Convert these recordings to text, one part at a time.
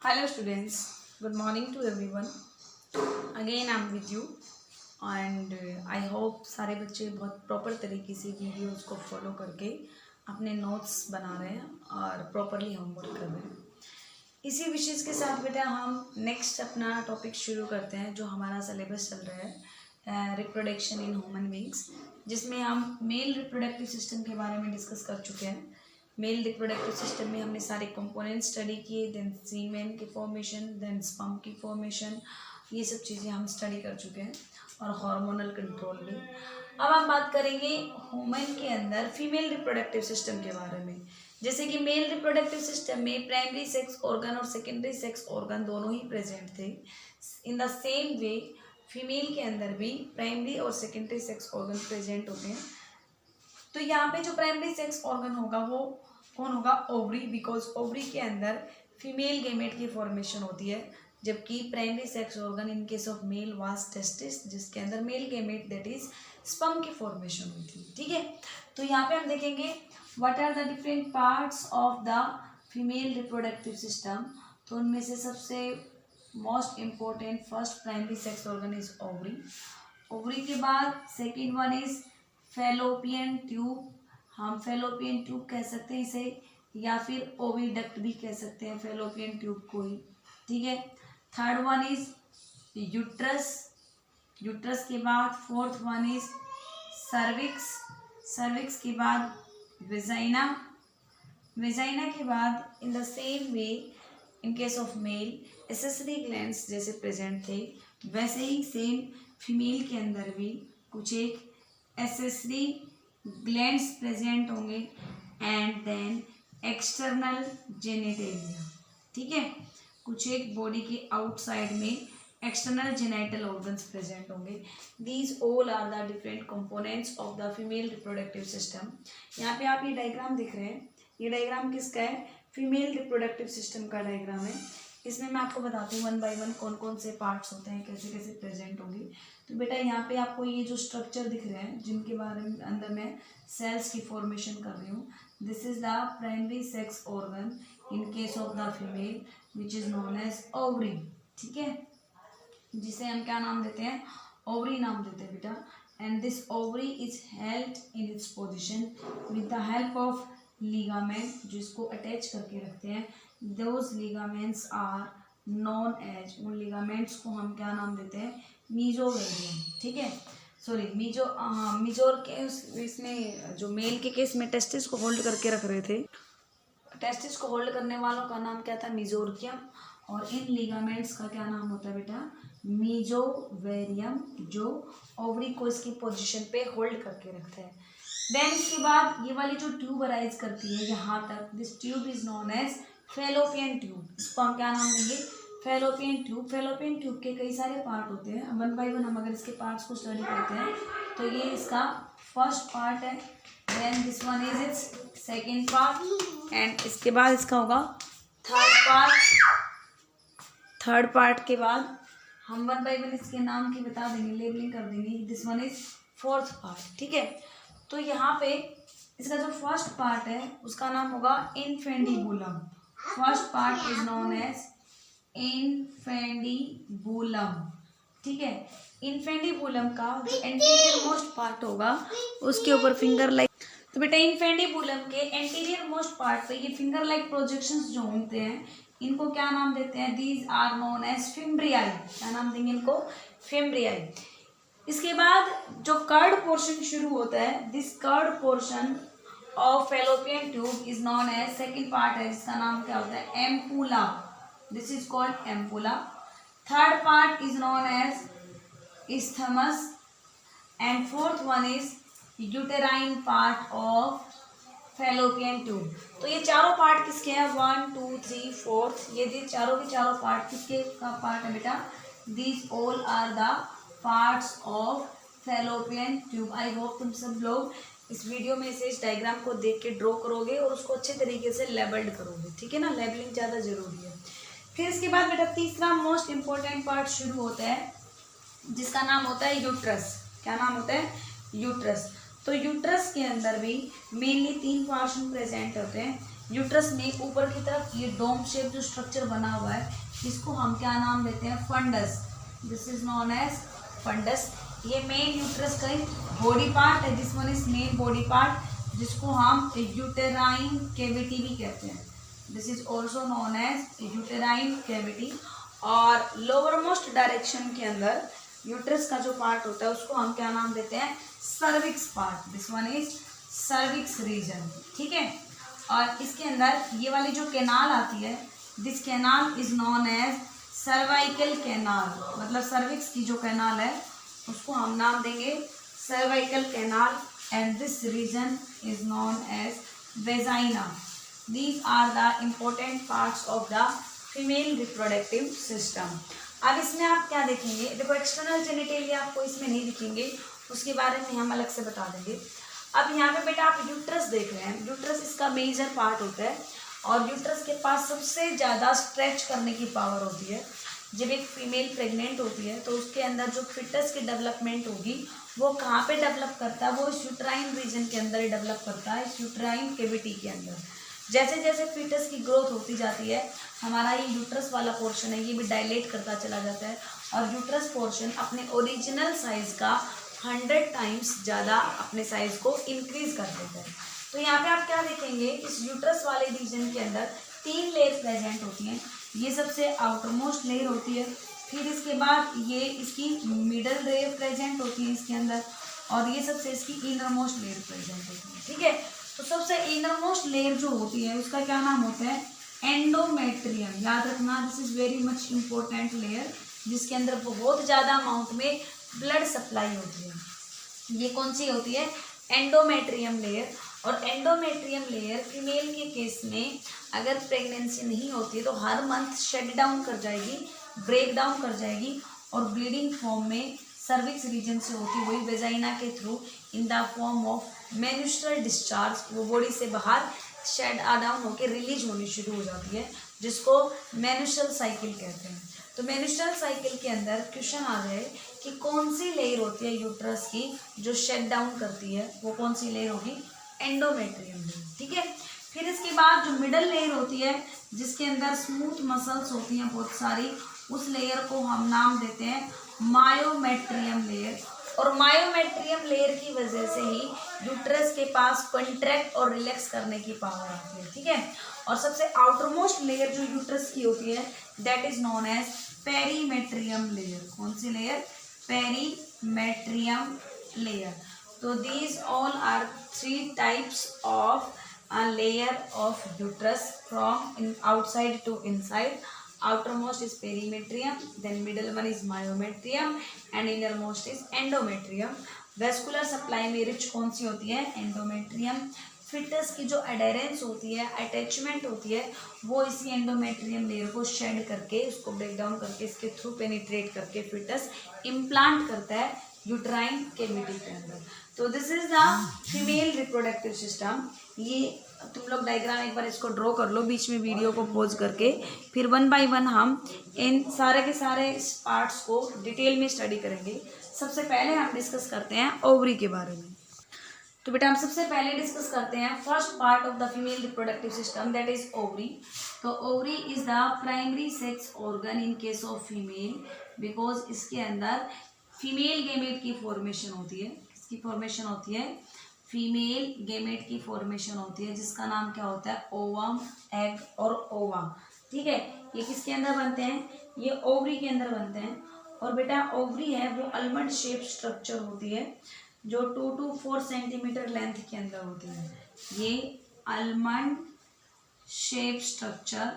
Hello students, good morning to everyone. Again I'm with you and I hope सारे बच्चे बहुत proper तरीके से वीडियोस को फॉलो करके अपने नोट्स बना रहे हैं और प्रॉपरली होमवर्क कर रहे हैं। इसी विशेष के साथ बेटा हम नेक्स्ट अपना टॉपिक शुरू करते हैं जो हमारा सिलेबस चल रहा है रिप्रोडक्शन इन ह्यूमन बींग्स, जिसमें हम मेल रिप्रोडक्टिव सिस्टम के बारे में डिस्कस कर चुके हैं। मेल रिप्रोडक्टिव सिस्टम में हमने सारे कंपोनेंट स्टडी किए, देन सीमेन की फॉर्मेशन, देन स्पर्म की फॉर्मेशन, ये सब चीज़ें हम स्टडी कर चुके हैं और हार्मोनल कंट्रोल भी। अब हम बात करेंगे ह्यूमन के अंदर फीमेल रिप्रोडक्टिव सिस्टम के बारे में। जैसे कि मेल रिप्रोडक्टिव सिस्टम में प्राइमरी सेक्स ऑर्गन और सेकेंडरी सेक्स ऑर्गन दोनों ही प्रेजेंट थे। In the same way female के अंदर भी प्राइमरी और सेकेंडरी सेक्स ऑर्गन प्रेजेंट होते हैं। तो यहाँ पे जो प्राइमरी सेक्स ऑर्गन होगा वो कौन होगा? ओवरी, बिकॉज ओवरी के अंदर फीमेल गेमेट की फॉर्मेशन होती है, जबकि primary sex organ in case of male was testis, जिसके अंदर male gamete that is sperm की फॉर्मेशन हुई थी। ठीक है, तो यहाँ पे हम देखेंगे what are the different parts of the female reproductive system. तो उनमें से सबसे most important first primary sex organ is ovary. Ovary के बाद second one is fallopian tube. हम फैलोपियन ट्यूब कह सकते हैं इसे, या फिर ओविडक्ट भी कह सकते हैं फैलोपियन ट्यूब को ही। ठीक है, third one is uterus. Uterus के बाद fourth one is cervix. Cervix के बाद वेजाइना। वेजाइना के बाद in the same way in case of male accessory glands जैसे प्रेजेंट थे, वैसे ही सेम फीमेल के अंदर भी कुछ एक एसेसरी ग्लैंड्स प्रेजेंट होंगे एंड देन एक्सटर्नल जेनिटेलिया। ठीक है, कुछ एक बॉडी के आउटसाइड में एक्सटर्नल जेनिटल ऑर्गन्स प्रेजेंट होंगे। These all are the different components of the female reproductive system. यहाँ पे आप ये डायग्राम देख रहे हैं, ये डायग्राम किसका है? फीमेल रिप्रोडक्टिव सिस्टम का डायग्राम है। इसमें मैं आपको बताती हूँ वन बाय वन कौन कौन से पार्ट्स होते हैं, कैसे कैसे प्रेजेंट होंगे। तो बेटा यहाँ पे आपको ये जो स्ट्रक्चर दिख रहे हैं जिनके बारे में अंदर मैं सेल्स की फॉर्मेशन कर रही हूँ, this is the primary sex organ in case of the female which is known as ovary. ठीक है, जिसे हम क्या नाम देते हैं? ओवरी नाम देते हैं बेटा। And this ovary is held in its position with the help of ligament, जो इसको अटैच करके रखते हैं। Those ligaments are known as, उन लिगामेंट्स को हम क्या नाम देते हैं? मीजोवेरियम। ठीक है, सॉरी मीजोर के इसमें जो मेल के केस में टेस्टिस को होल्ड करके रख रहे थे, टेस्टिस को होल्ड करने वालों का नाम क्या था? मीजोरकियम। और इन लिगामेंट्स का क्या नाम होता है बेटा? मीजोवेरियम, जो ओवरी को इसकी पोजीशन पे होल्ड करके रखते हैं। देन इसके बाद ये वाली जो ट्यूब अराइज करती है यहाँ तक, this tube is known as fallopian tube. इसको हम क्या नाम देंगे? Fallopian tube. फैलोपियन ट्यूब के कई सारे पार्ट होते हैं, वन बाय वन हम अगर इसके पार्ट्स को स्टडी करते हैं तो ये इसका फर्स्ट पार्ट है, then this one is its second part, and इसके बाद इसका होगा थर्ड पार्ट। थर्ड पार्ट के बाद हम वन बाय वन इसके नाम की बता देंगे, लेबलिंग कर देंगे। This one is fourth part. ठीक है, तो यहाँ पे इसका जो फर्स्ट पार्ट है उसका नाम होगा infundibulum. First part is known as infundibulum. ठीक है, इनफेंडिबुलम का जो एंटीरियर मोस्ट पार्ट होगा उसके ऊपर फिंगर लाइक, तो बेटा इनफेंडिबुलम के एंटीरियर मोस्ट पार्ट पे ये फिंगर लाइक प्रोजेक्शंस जो होते हैं इनको क्या नाम देते हैं? These are known as fimbriae. क्या नाम देंगे इनको? फिम्ब्रियाई। इसके बाद जो कर्ड पोर्शन शुरू होता है, this curved portion of fallopian tube is known as, second part है जिसका नाम क्या होता है? Ampulla. This is called ampulla. Third part is known as isthmus and fourth one is uterine part of fallopian tube. तो ये चारों part किसके हैं? 1 2 3 4, ये चारों के चारों पार्ट किसके का पार्ट है बेटा? These all are the parts of fallopian tube. I hope तुम सब लोग इस वीडियो में से इस डायग्राम को देख के ड्रॉ करोगे और उसको अच्छे तरीके से लेबल्ड करोगे। ठीक है ना, लेबलिंग ज़्यादा जरूरी है। फिर इसके बाद बेटा तीसरा मोस्ट इम्पोर्टेंट पार्ट शुरू होता है जिसका नाम होता है यूट्रस। क्या नाम होता है? यूट्रस। तो यूट्रस के अंदर भी मेनली 3 पोर्शन प्रेजेंट होते हैं। यूट्रस में ऊपर की तरफ ये डोम शेप जो स्ट्रक्चर बना हुआ है, इसको हम क्या नाम देते हैं, fundus. This is known as fundus. ये मेन यूट्रस का बॉडी पार्ट है, this one is main body part, जिसको हम यूटेराइन कैविटी भी कहते हैं। This is also known as uterine cavity. और लोअर मोस्ट डायरेक्शन के अंदर यूट्रस का जो पार्ट होता है उसको हम क्या नाम देते हैं, cervix part. This one is cervix region, ठीक है। और इसके अंदर ये वाली जो कैनाल आती है, this canal is known as cervical canal, मतलब सर्विक्स की जो कैनाल है उसको हम नाम देंगे cervical canal. And this region is known as vagina. These are the important parts of the female reproductive system. अब इसमें आप क्या देखेंगे, देखो एक्सटर्नल जेनिटेलिया आपको इसमें नहीं दिखेंगे, उसके बारे में हम अलग से बता देंगे। अब यहाँ पे बेटा आप यूट्रस देख रहे हैं, यूट्रस इसका मेजर पार्ट होता है और यूट्रस के पास सबसे ज़्यादा स्ट्रेच करने की पावर होती है। जब एक फीमेल प्रेग्नेंट होती है तो उसके अंदर जो फिटस की डेवलपमेंट होगी वो कहाँ पे डेवलप करता है, वो इस यूट्राइन रीजन के अंदर ही डेवलप करता है, इस यूट्राइन कैविटी के अंदर। जैसे जैसे फीटस की ग्रोथ होती जाती है, हमारा ये यूट्रस वाला पोर्शन है ये भी डायलेट करता चला जाता है और यूट्रस पोर्शन अपने ओरिजिनल साइज का 100 टाइम्स ज़्यादा अपने साइज को इंक्रीज कर देता है। तो यहाँ पे आप क्या देखेंगे, इस यूट्रस वाले रीजन के अंदर 3 लेयर प्रेजेंट होती हैं। ये सबसे आउटरमोस्ट लेयर होती है, फिर इसके बाद ये इसकी मिडल लेयर प्रेजेंट होती है इसके अंदर, और ये सबसे इसकी इनरमोस्ट लेयर प्रेजेंट होती है, ठीक है। तो सबसे इनरमोस्ट लेयर जो होती है उसका क्या नाम होता है, एंडोमेट्रियम। याद रखना, this is very much important layer, जिसके अंदर बहुत ज़्यादा अमाउंट में ब्लड सप्लाई होती है। ये कौन सी होती है, एंडोमेट्रियम लेयर। और एंडोमेट्रियम लेयर फीमेल के केस में अगर प्रेगनेंसी नहीं होती है तो हर मंथ शट डाउन कर जाएगी, ब्रेक डाउन कर जाएगी और ब्लीडिंग फॉर्म में सर्विक्स रीजन से होती हुई वेजाइना के through in the form of menstrual discharge वो बॉडी से बाहर शेड डाउन होकर रिलीज होनी शुरू हो जाती है, जिसको मेन्स्ट्रुअल साइकिल कहते हैं। तो मेन्स्ट्रुअल साइकिल के अंदर क्वेश्चन आ जाए कि कौन सी लेयर होती है यूट्रस की जो शेड डाउन करती है, वो कौन सी लेयर होगी, एंडोमेट्रियम लेयर, ठीक है। फिर इसके बाद जो मिडल लेयर होती है जिसके अंदर स्मूथ मसल्स होती हैं बहुत सारी, उस लेयर को हम नाम देते हैं मायोमेट्रियम लेयर। और मायोमेट्रियम लेयर की वजह से ही यूट्रस के पास कॉन्ट्रैक्ट और रिलैक्स करने की पावर आती है, ठीक है। और सबसे आउटरमोस्ट लेयर जो यूट्रस की होती है that is known as perimetrium layer. कौन सी लेयर, पेरीमेट्रियम लेयर। तो these all are 3 types of a layer of uterus from outside to inside. Outermost is perimetrium, then middle one is myometrium and innermost is endometrium. Vascular supply में rich कौन सी होती है, endometrium. Foetus की जो एडेरेंस होती है, attachment होती है, वो इसी एंडोमेट्रियम लेयर को शेड करके, उसको ब्रेक डाउन करके, इसके थ्रू पेनिट्रेट करके फिटस इम्प्लांट करता है यूट्राइन कैविटी के अंदर। तो this is the female reproductive system. ये तुम लोग डायग्राम एक बार इसको ड्रॉ कर लो बीच में वीडियो को पॉज करके, फिर 1 बाय 1 हम इन सारे के सारे पार्ट्स को डिटेल में स्टडी करेंगे। सबसे पहले हम डिस्कस करते हैं ओवरी के बारे में। तो बेटा हम सबसे पहले डिस्कस करते हैं first part of the female reproductive system that is ovary. तो ovary is the primary sex organ in case of female, because इसके अंदर फीमेल गैमेट की फॉर्मेशन होती है। किसकी फॉर्मेशन होती है, फीमेल गैमेट की फॉर्मेशन होती है, जिसका नाम क्या होता है, ओवम, एग और ओवा, ठीक है। ये किसके अंदर बनते हैं, ये ओवरी के अंदर बनते हैं। और बेटा ओवरी है वो आलमंड शेप स्ट्रक्चर होती है जो 2 to 4 सेंटीमीटर लेंथ के अंदर होती है। ये almond shape structure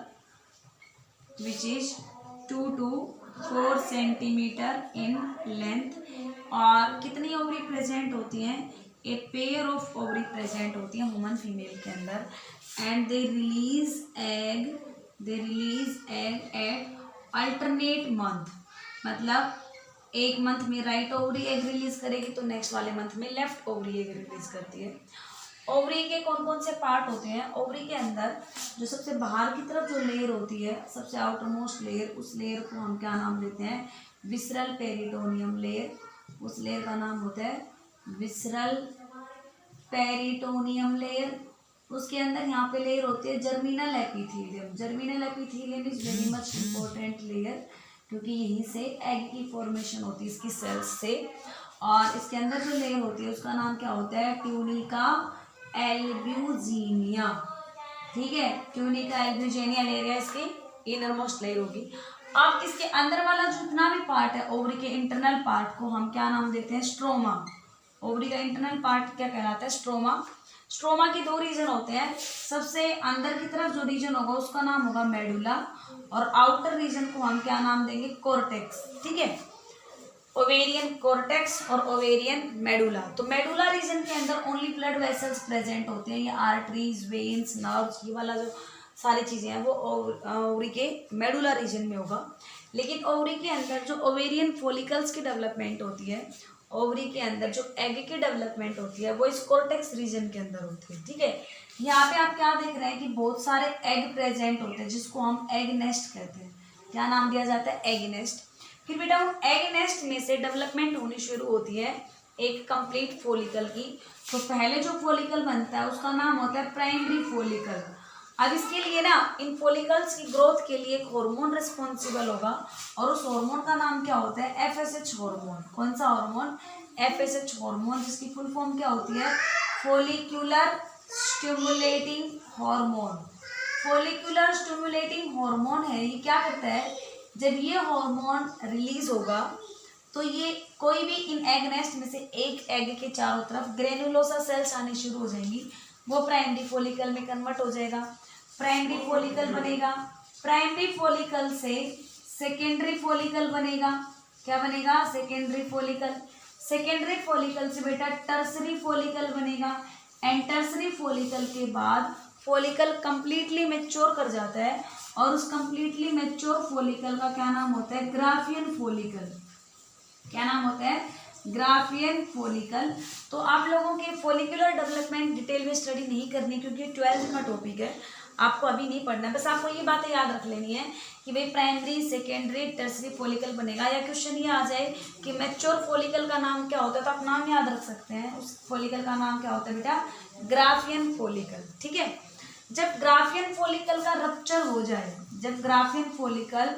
which is 2 to 4 centimetre in length. और कितनी ओवरी प्रेजेंट होती हैं, a pair of ovary present होती है ह्यूमन फीमेल के अंदर। And they release egg at alternate month, मतलब एक मंथ में राइट ओवरी एग रिलीज करेगी तो नेक्स्ट वाले मंथ में लेफ्ट ओवरी एग रिलीज करती है। ओवरी के कौन कौन से पार्ट होते हैं, ओवरी के अंदर जो सबसे बाहर की तरफ जो लेयर होती है, सबसे आउटर मोस्ट लेयर, उस लेयर को हम क्या नाम देते हैं, विसरल पेरिटोनियम लेयर। उस लेयर का नाम होता है विसरल पेरिटोनियम लेयर। उसके अंदर यहाँ पे लेयर होती है germinal epithelium. Germinal epithelium is very much important layer, क्योंकि यहीं से एग की फॉर्मेशन होती है इसकी सेल्स से। और इसके अंदर जो लेयर होती है उसका नाम क्या होता है, ट्यूनिका एल्ब्यूजिनिया। ठीक है, ट्यूनिका एल्ब्यूजिनिया लेयर है इसकी इनर मोस्ट लेयर होगी। अब इसके अंदर वाला जितना भी पार्ट है ओवरी के इंटरनल पार्ट को हम क्या नाम देते हैं, स्ट्रोमा। ओवरी का इंटरनल पार्ट क्या कहलाता है, स्ट्रोमा। स्ट्रोमा के दो रीजन होते हैं, सबसे अंदर की तरफ जो रीजन होगा उसका नाम होगा मेडुला, और आउटर रीजन को हम क्या नाम देंगे, कोर्टेक्स। ठीक है, ओवेरियन कोर्टेक्स और ओवेरियन मेडुला। तो मेडुला रीजन के अंदर ओनली ब्लड वेसल्स प्रेजेंट होते हैं, ये आर्टरीज, वेन्स, नर्व्स, ये वाला जो सारी चीजें हैं वो ओवरी के मेडुला रीजन में होगा। लेकिन ओवरी के अंदर जो ओवेरियन फॉलिकल्स की डेवलपमेंट होती है, ओवरी के अंदर जो एग की डेवलपमेंट होती है वो इस कोर्टेक्स रीजन के अंदर होती है। ठीक है, यहाँ पे आप क्या देख रहे हैं कि बहुत सारे एग प्रेजेंट होते हैं जिसको हम एग नेस्ट कहते हैं। क्या नाम दिया जाता है, एग नेस्ट। फिर बेटा उन एग नेस्ट में से डेवलपमेंट होनी शुरू होती है एक कंप्लीट फॉलिकल की। तो पहले जो फॉलिकल बनता है उसका नाम होता है प्राइमरी फॉलिकल। अब इसके लिए ना इन फॉलिकल्स की ग्रोथ के लिए एक हार्मोन रिस्पॉन्सिबल होगा, और उस हार्मोन का नाम क्या होता है, FSH हार्मोन। कौन सा हार्मोन, FSH हार्मोन, जिसकी फुल फॉर्म क्या होती है, follicular stimulating hormone. Follicular stimulating hormone है, ये क्या करता है, जब ये हार्मोन रिलीज होगा तो ये कोई भी इन एग नेस्ट में से एक एग के चारों तरफ ग्रेनुलोसा सेल्स आनी शुरू हो जाएंगी, वो प्राइमरी फॉलिकल में कन्वर्ट हो जाएगा, प्राइमरी फॉलिकल बनेगा। प्राइमरी फॉलिकल से सेकेंडरी फॉलिकल बनेगा। क्या बनेगा, सेकेंडरी फॉलिकल। सेकेंडरी फॉलिकल से बेटा टर्सरी फॉलिकल बनेगा, एंड टर्सरी फॉलिकल के बाद फॉलिकल कंप्लीटली मैच्योर कर जाता है, और उस कंप्लीटली मैच्योर फॉलिकल का क्या नाम होता है, ग्राफियन फॉलिकल। क्या नाम होता है, ग्राफियन फॉलिकल। तो आप लोगों के फॉलिकुलर डेवलपमेंट डिटेल में स्टडी नहीं करनी, क्योंकि 12th का टॉपिक है, आपको अभी नहीं पढ़ना है। बस आपको ये बातें याद रख लेनी है कि भाई प्राइमरी, सेकेंडरी, टर्सरी फॉलिकल बनेगा, या क्वेश्चन ये आ जाए कि मैच्योर फॉलिकल का नाम क्या होता है, तो आप नाम याद रख सकते हैं। उस फॉलिकल का नाम क्या होता है बेटा, ग्राफियन फॉलिकल। ठीक है, जब ग्राफियन फॉलिकल का रप्चर हो जाए, जब ग्राफियन फॉलिकल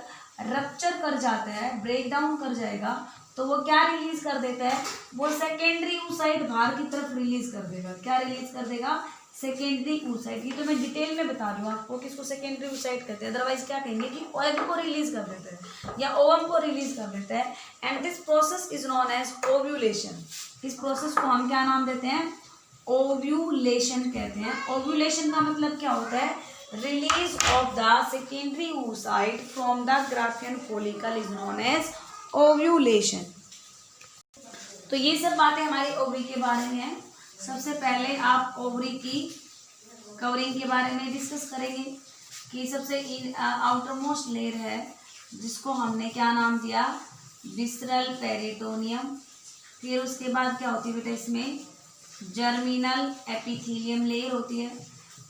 रप्चर कर जाता है, ब्रेक डाउन कर जाएगा, तो वो क्या रिलीज कर देता है, वो सेकेंडरी oocyte बाहर की तरफ रिलीज कर देगा। क्या रिलीज कर देगा, सेकेंडरी oocyte। ये तो मैं डिटेल में बता रही हूँ आपको कि इसको सेकेंडरी oocyte कहते हैं, अदरवाइज क्या कहेंगे कि एग को रिलीज कर देता है या ओवम को रिलीज कर देता है। And this process is known as ovulation. इस प्रोसेस को हम क्या नाम देते हैं, ओव्यूलेशन कहते हैं। ओव्यूलेशन का मतलब क्या होता है, release of the secondary oocyte from the Graafian follicle is known as ovulation. तो ये सब बातें हमारी ओवरी के बारे में है। सबसे पहले आप ओवरी की कवरिंग के बारे में डिस्कस करेंगे कि सबसे आउटर मोस्ट लेयर है जिसको हमने क्या नाम दिया, विसरल पेरिटोनियम। फिर उसके बाद क्या होती है बेटा, इसमें जर्मिनल एपिथेलियम लेयर होती है।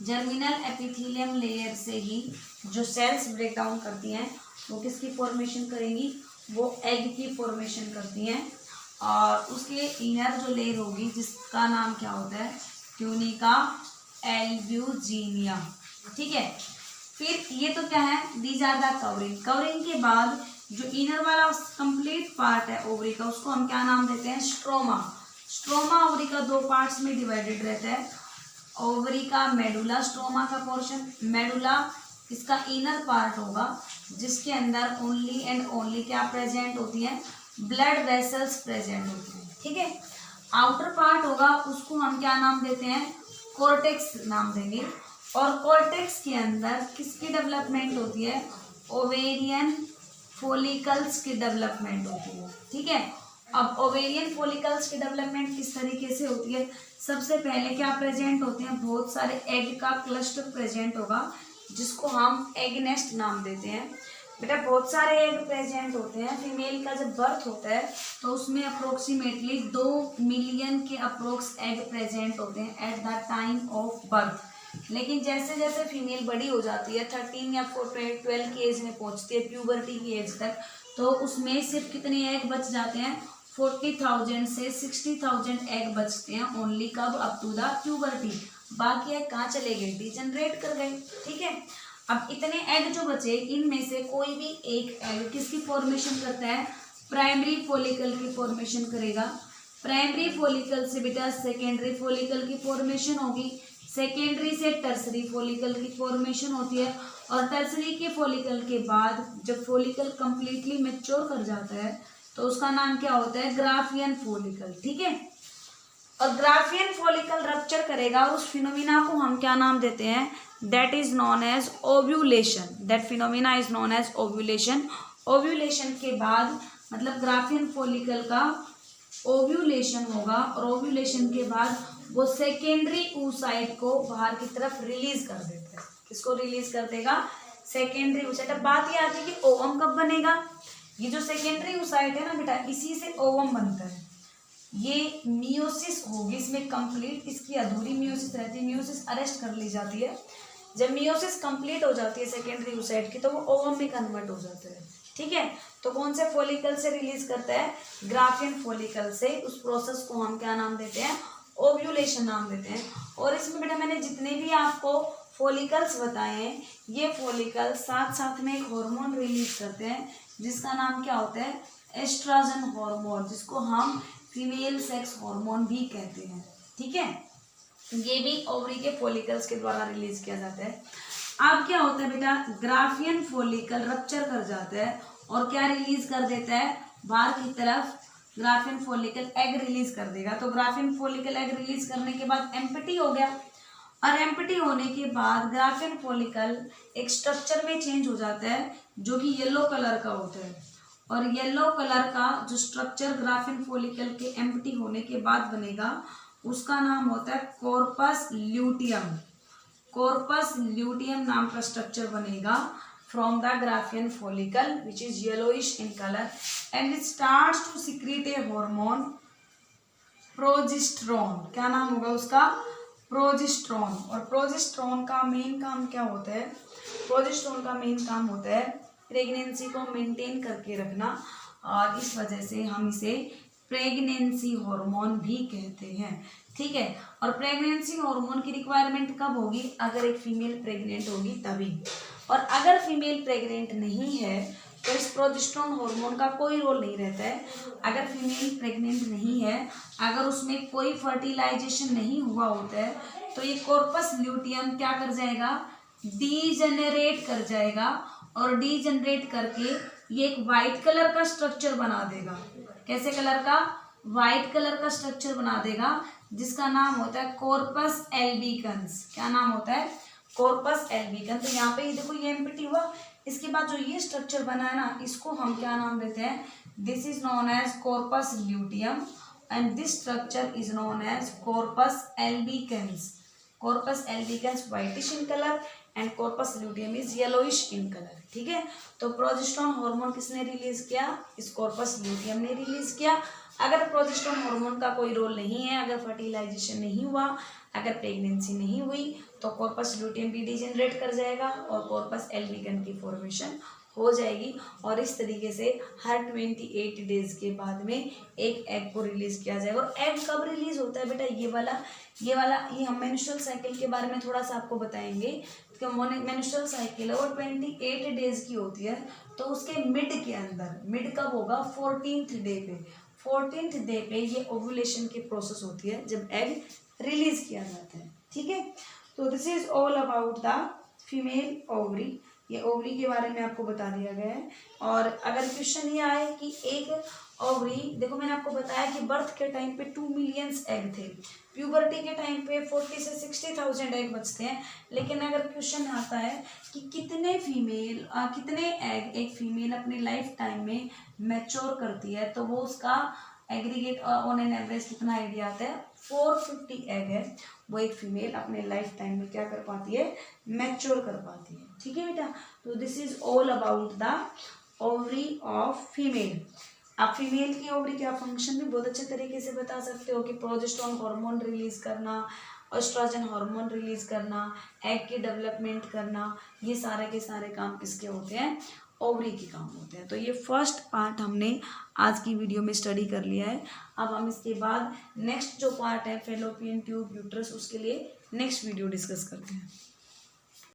जर्मिनल एपिथेलियम लेयर से ही जो सेल्स ब्रेक डाउन करती हैं वो किसकी फॉर्मेशन करेंगी, वो एग की फॉर्मेशन करती हैं। और उसके इनर जो लेयर होगी जिसका नाम क्या होता है, ट्यूनिका एल्ब्यूजिनिया। ठीक है, फिर ये तो क्या है, these are the covering. Covering के बाद जो इनर वाला कंप्लीट पार्ट है ओवरी का, उसको हम क्या नाम देते हैं, स्ट्रोमा। स्ट्रोमा ओवरी का दो पार्ट्स में डिवाइडेड रहता है। ओवरी का मेडुला स्ट्रोमा का पोर्शन, मेडुला इसका इनर पार्ट होगा जिसके अंदर ओनली एंड ओनली क्या प्रेजेंट होती है, ब्लड वेसल्स प्रेजेंट होती हैं। ठीक है, आउटर पार्ट होगा उसको हम क्या नाम देते हैं, कोर्टेक्स नाम देंगे। और कोर्टेक्स के अंदर किसकी डेवलपमेंट होती है, ओवेरियन फॉलिकल्स की डेवलपमेंट होती है। ठीक है, अब ओवेरियन फॉलिकल्स की डेवलपमेंट किस तरीके से होती है, सबसे पहले क्या प्रेजेंट होते हैं, बहुत सारे एग का क्लस्टर प्रेजेंट होगा जिसको हम एग नेस्ट नाम देते हैं। बेटा बहुत सारे एग प्रेजेंट होते हैं। फीमेल का जब बर्थ होता है तो उसमें अप्रोक्सीमेटली 2 मिलियन के अप्रोक्स एग प्रेजेंट होते हैं at the time of birth. लेकिन जैसे जैसे फीमेल बड़ी हो जाती है, 13 या 12 की एज में पहुंचती है, प्यूबर्टी की एज तक, तो उसमें सिर्फ कितने एग बच जाते हैं, 40,000 से 60,000 एग बचते हैं ओनली। कब, अप टू द प्यूबर्टी। बाकी एग कहाँ चले गए, डिजनरेट कर गए। ठीक है, अब इतने एग जो बचे, इनमें से कोई भी एक एग किसकी फॉर्मेशन करता है, प्राइमरी फॉलिकल की फॉर्मेशन करेगा। प्राइमरी फॉलिकल से बेटा सेकेंडरी फॉलिकल की फॉर्मेशन होगी, सेकेंडरी से टर्सरी फॉलिकल की फॉर्मेशन होती है, और टर्सरी के फॉलिकल के बाद जब फॉलिकल कंप्लीटली मैच्योर कर जाता है तो उसका नाम क्या होता है, ग्राफियन फॉलिकल। ठीक है, और ग्राफियन फॉलिकल रप्चर करेगा और उस फिनोमिना को हम क्या नाम देते हैं, that is known as ovulation. That phenomena is known as ovulation. Ovulation के बाद मतलब ग्राफियन फॉलिकल का ओव्यूलेशन होगा, और ओव्यूलेशन के बाद वो सेकेंडरी oocyte को बाहर की तरफ रिलीज कर देता है। किसको रिलीज कर देगा, सेकेंडरी oocyte। अब बात ये आती है कि ओवम कब बनेगा। ये जो सेकेंडरी oocyte है ना बेटा, इसी से ओवम बनता है। ये मियोसिस होगी इसमें कंप्लीट, इसकी अधूरी मियोसिस रहती है, मियोसिस अरेस्ट कर ली जाती है। जब मियोसिस कंप्लीट हो जाती है सेकेंडरी oocyte की, तो वो ओवम में कन्वर्ट हो जाता है। ठीक है, तो कौन से फॉलिकल से रिलीज करता है, ग्राफियन फॉलिकल से। उस प्रोसेस को हम क्या नाम देते हैं, ओव्यूलेशन नाम देते हैं। और इसमें बेटा मैंने जितने भी आपको फॉलिकल्स बताए हैं, ये फॉलिकल साथ साथ में एक हार्मोन रिलीज करते हैं जिसका नाम क्या होता है, एस्ट्रोजन हार्मोन, जिसको हम फीमेल सेक्स हार्मोन भी कहते हैं। ठीक है, ये भी ओवरी के फॉलिकल्स के द्वारा रिलीज किया जाता है। अब क्या होता है बेटा, ग्राफियन फॉलिकल रप्चर कर जाता है और क्या रिलीज कर देता है, बाहर की तरफ ग्राफियन फॉलिकल एग रिलीज कर देगा। तो ग्राफियन फॉलिकल एग रिलीज करने के बाद एम्प्टी हो गया, और एम्प्टी होने के बाद ग्राफियन फॉलिकल एक स्ट्रक्चर में चेंज हो जाता है जो कि येलो कलर का होता है। और येलो कलर का जो स्ट्रक्चर ग्राफियन फॉलिकल के एम्प्टी होने के बाद बनेगा, उसका नाम होता है कॉर्पस ल्यूटियम। कॉर्पस ल्यूटियम नाम का स्ट्रक्चर बनेगा from the graphian follicle which is yellowish in color, and it starts to secrete a hormone progesterone. क्या नाम होगा उसका, प्रोजेस्टेरोन। और प्रोजेस्टेरोन का मेन काम क्या होता है, प्रोजेस्टेरोन का मेन काम होता है प्रेगनेंसी को मेंटेन करके रखना, और इस वजह से हम इसे प्रेगनेंसी हार्मोन भी कहते हैं। ठीक है, और प्रेगनेंसी हार्मोन की रिक्वायरमेंट कब होगी, अगर एक फीमेल प्रेग्नेंट होगी तभी। और अगर फीमेल प्रेग्नेंट नहीं है तो इस प्रोजेस्टेरोन हार्मोन का कोई रोल नहीं रहता है। अगर फीमेल प्रेग्नेंट नहीं है, अगर उसमें कोई फर्टिलाइजेशन नहीं हुआ होता है, तो ये कॉर्पस ल्यूटियम क्या कर जाएगा, डीजेनरेट कर जाएगा, और डीजेनरेट करके ये एक वाइट कलर का स्ट्रक्चर बना देगा। कैसे कलर का, वाइट कलर का स्ट्रक्चर बना देगा, जिसका नाम होता है कॉर्पस एल्बिकन्स। क्या नाम होता है, कॉर्पस एल्बिकन्स। तो यहाँ पे ये देखो, ये एम्प्टी हुआ, इसके बाद जो ये स्ट्रक्चर बना है ना, इसको हम क्या नाम देते हैं, this is known as corpus luteum, and this structure is known as corpus albicans. Corpus albicans whitish in colour and corpus luteum is yellowish in colour. ठीक है, तो प्रोजेस्टेरोन हार्मोन किसने रिलीज किया, इस कॉर्पस ल्यूटियम ने release किया। अगर progesterone hormone का कोई रोल नहीं है, अगर फर्टिलाइजेशन नहीं हुआ, अगर प्रेगनेंसी नहीं हुई, तो कॉर्पस ल्यूटियम भी डिजेनरेट कर जाएगा और कॉर्पस एल्बिकन की फॉर्मेशन हो जाएगी। और इस तरीके से हर 28 डेज के बाद में एक एग को रिलीज किया जाएगा। और एग कब रिलीज होता है बेटा, ये हम मेंस्ट्रुअल साइकिल के बारे में थोड़ा सा आपको बताएंगे। तो मेंस्ट्रुअल साइकिल है वो 28 डेज की होती है, तो उसके मिड के अंदर, मिड कब होगा, 14th डे पे, 14th डे पे ये ओव्यूलेशन की प्रोसेस होती है जब एग रिलीज किया जाता है। ठीक है, तो this is all about the female ovary. ये ओवरी के बारे में आपको बता दिया गया है। और अगर क्वेश्चन ये आए कि एक ओवरी, देखो मैंने आपको बताया कि बर्थ के टाइम पे 2 मिलियंस एग थे, प्यूबर्टी के टाइम पे 40 से 60,000 एग बचते हैं। लेकिन अगर क्वेश्चन आता है कि कितने एग एक फीमेल अपने लाइफ टाइम में मैच्योर करती है, तो वो उसका एग्रीगेट ऑन एन एवरेज कितना आइडिया आता है, 450 एग है वो एक फीमेल अपने लाइफ टाइम में क्या कर पाती है, मैच्योर कर पाती है। ठीक है बेटा, तो this is all about the ovary of female. आप फीमेल की ओवरी का फंक्शन भी बहुत अच्छे तरीके से बता सकते हो कि प्रोजेस्टेरोन हार्मोन रिलीज करना, एस्ट्रोजन हार्मोन रिलीज करना, एग की डेवलपमेंट करना, ये सारे के सारे काम किसके होते हैं, ओवरी के काम होते हैं। तो ये फर्स्ट पार्ट हमने आज की वीडियो में स्टडी कर लिया है। अब हम इसके बाद नेक्स्ट जो पार्ट है फेलोपियन ट्यूब यूट्रस, उसके लिए नेक्स्ट वीडियो डिस्कस करते हैं।